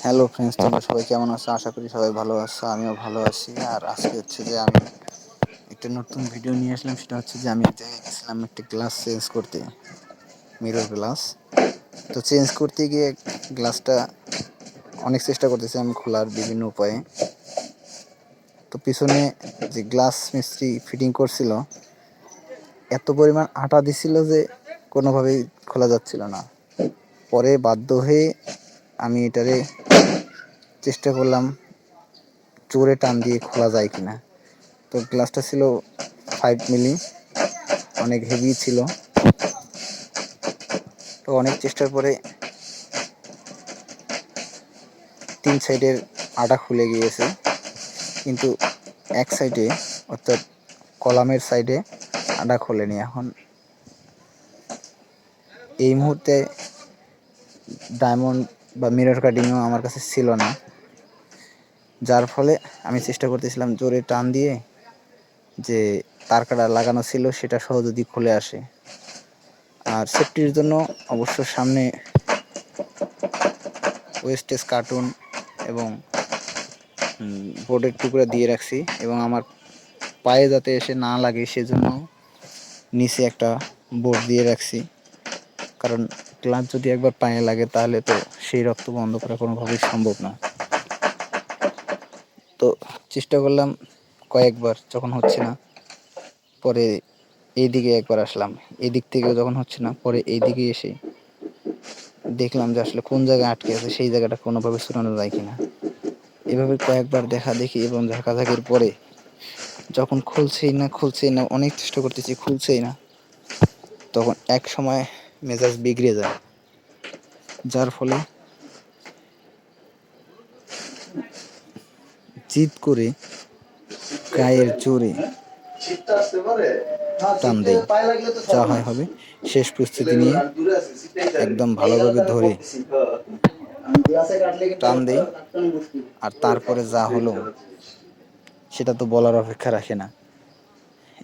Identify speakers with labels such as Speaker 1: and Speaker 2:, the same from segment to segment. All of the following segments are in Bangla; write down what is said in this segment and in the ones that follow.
Speaker 1: হ্যালো ফ্রেন্ডস, তোমরা সবাই কেমন আছো? আশা করি সবাই ভালো আছো, আমিও ভালো আছি। আর আজকে হচ্ছে যে আমি একটা নতুন ভিডিও নিয়ে আসলাম। সেটা হচ্ছে যে আমি এক জায়গায় গেছিলাম একটা গ্লাস চেঞ্জ করতে, মিরর গ্লাস। তো চেঞ্জ করতে গিয়ে গ্লাসটা অনেক চেষ্টা করতেছি আমি খোলার বিভিন্ন উপায়ে। তো পিছনে যে গ্লাস মিস্ত্রি ফিটিং করছিল এত পরিমাণ আটা দিছিল যে কোনোভাবেই খোলা যাচ্ছিল না। পরে বাধ্য হয়ে আমি এটারে চেষ্টা করলাম জোরে টান দিয়ে খোলা যায় কিনা। তো গ্লাসটা ছিল 5 মিলি, অনেক হেভি ছিল। তো অনেক চেষ্টার পরে 3 সাইডের আটা খুলে গিয়েছে, কিন্তু এক সাইডে অর্থাৎ কলামের সাইডে আটা খোলেনি। এখন এই মুহূর্তে ডায়মন্ড বা মিরর কাটিংও আমার কাছে ছিল না, যার ফলে আমি চেষ্টা করতেছিলাম জোরে টান দিয়ে যে তার কাটা লাগানো ছিল সেটা সহ যদি খুলে আসে। আর সেফটির জন্য অবশ্য সামনে ওয়েস্টেজ কার্টুন এবং বোর্ডের টুকরা দিয়ে রাখছি, এবং আমার পায়ে যাতে এসে না লাগে সেজন্য নিচে একটা বোর্ড দিয়ে রাখছি। কারণ গ্লাস যদি একবার পায়ে লাগে তাহলে তো সেই রক্ত বন্ধ করা কোনোভাবেই সম্ভব না। তো চেষ্টা করলাম কয়েকবার, যখন হচ্ছে না পরে এইদিকে একবার আসলাম, এদিক থেকেও যখন হচ্ছে না পরে এইদিকে এসে দেখলাম যে আসলে কোন জায়গায় আটকে আছে, সেই জায়গাটা কোনোভাবে সরানো যায় কিনা। এভাবে কয়েকবার দেখা দেখি এবং ঝাঁকাঝাঁকির পরে যখন খুলছেই না, অনেক চেষ্টা করতেছি খুলছেই না, তখন এক সময় মেজাজ বিগড়ে যায়, যার ফলে জিদ করে গায়ের জোরে টান দেই। যা হয় হবে, শেষ প্রস্তুতি নিয়ে একদম ভালোভাবে ধরে টান দেই। আর তারপরে যা হলো সেটা তো বলার অপেক্ষা রাখে না।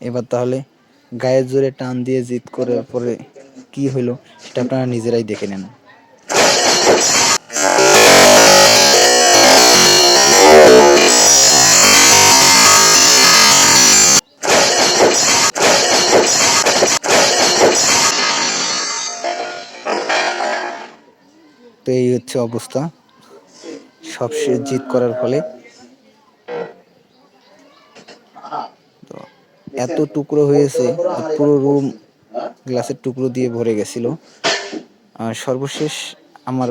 Speaker 1: এবার তাহলে গায়ের জোরে টান দিয়ে জিদ করে পরে কি হলো সেটা আপনারা নিজেরাই দেখে নেন। তো এই হচ্ছে অবস্থা। সব জিদ করার ফলে তো এত টুকরো হয়েছে, পুরো রুম গ্লাসের টুকরো দিয়ে ভরে গেছিল। আর সর্বশেষ আমার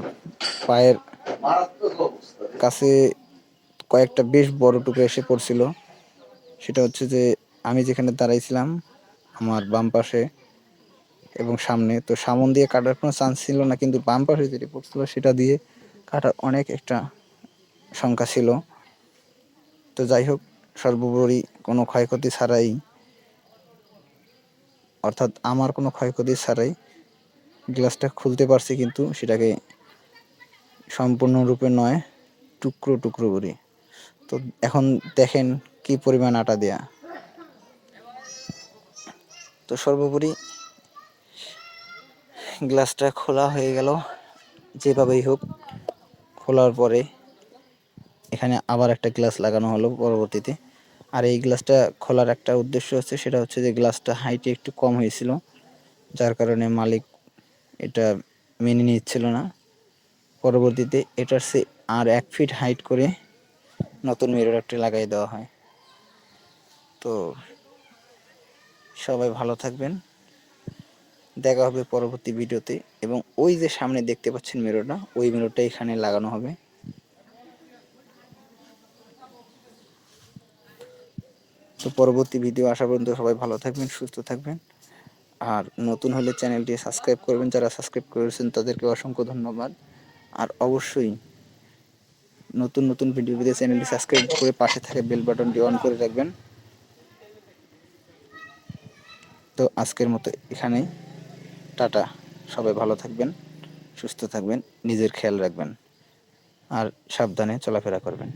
Speaker 1: পায়ের কাছে কয়েকটা বেশ বড় টুকরো এসে পড়ছিল। সেটা হচ্ছে যে আমি যেখানে দাঁড়াইছিলাম আমার বাম পাশে এবং সামনে, তো সামন দিয়ে কাটার কোনো চান্স ছিল না, কিন্তু বাম পাশে যেটা পড়ছিল সেটা দিয়ে কাটার অনেক একটা শঙ্কা ছিল। তো যাই হোক, সর্বোপরি কোনো ক্ষয়ক্ষতি ছাড়াই, অর্থাৎ আমার কোনো ক্ষয়ক্ষতি ছাড়াই গ্লাসটা খুলতে পারছি, কিন্তু সেটাকে সম্পূর্ণরূপে নয়, টুকরো টুকরো করে। তো এখন দেখেন কি পরিমাণ আটা দেয়া। তো সর্বোপরি গ্লাসটা খোলা হয়ে গেল যেভাবেই হোক। খোলার পরে এখানে আবার একটা গ্লাস লাগানো হলো পরবর্তীতে। আর এই গ্লাসটা খোলার একটা উদ্দেশ্য হচ্ছে, সেটা হচ্ছে যে গ্লাসটা হাইটে একটু কম হয়েছিল, যার কারণে মালিক এটা মেনে নিচ্ছিল না। পরবর্তীতে এটার সে আর 1 ফিট হাইট করে নতুন মিরর একটা লাগাই দেওয়া হয়। তো সবাই ভালো থাকবেন, দেখা হবে পরবর্তী ভিডিওতে। এবং ওই যে সামনে দেখতে পাচ্ছেন মিররটা, ওই মিররটা এখানে লাগানো হবে। তো পরবর্তী ভিডিও আসা পর্যন্ত সবাই ভালো থাকবেন, সুস্থ থাকবেন। আর নতুন হলে চ্যানেলটি সাবস্ক্রাইব করবেন, যারা সাবস্ক্রাইব করেছেন তাদেরকে অসংখ্য ধন্যবাদ। আর অবশ্যই নতুন নতুন ভিডিও পেতে চ্যানেলটি সাবস্ক্রাইব করে পাশে থাকা বেল বাটনটি অন করে রাখবেন। তো আজকের মতো এখানেই, টাটা। সবাই ভালো থাকবেন, সুস্থ থাকবেন, নিজের খেয়াল রাখবেন, আর সাবধানে চলাফেরা করবেন।